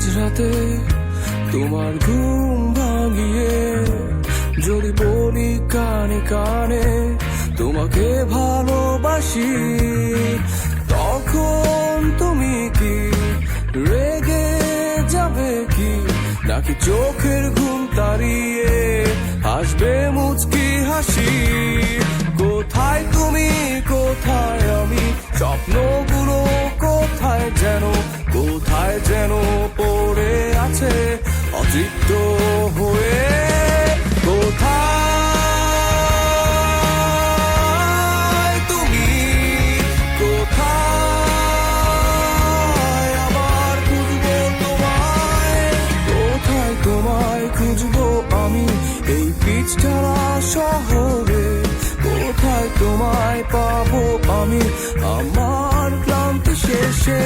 মাঝরাতে তোমার ঘুম ভাঙিয়ে যদি বলি কানে কানে তোমাকে ভালোবাসি, তখন তুমি কি রেগে যাবে কি, নাকি চোখের ঘুম তাড়িয়ে হাসবে মুচকি হাসি? কোথায় তুমি, কোথায় আমি, স্বপ্নগুলো কোথায় যেন পড়ে আছে অতৃপ্ত হয়ে। কোথায় তুমি, কোথায় আবার খুঁজবো তোমায়, কোথায় তোমায় খুঁজবো আমি এই পিচঢালা শহরে, কোথায় তোমায় পাবো আমি আমার ক্লান্তি শেষে।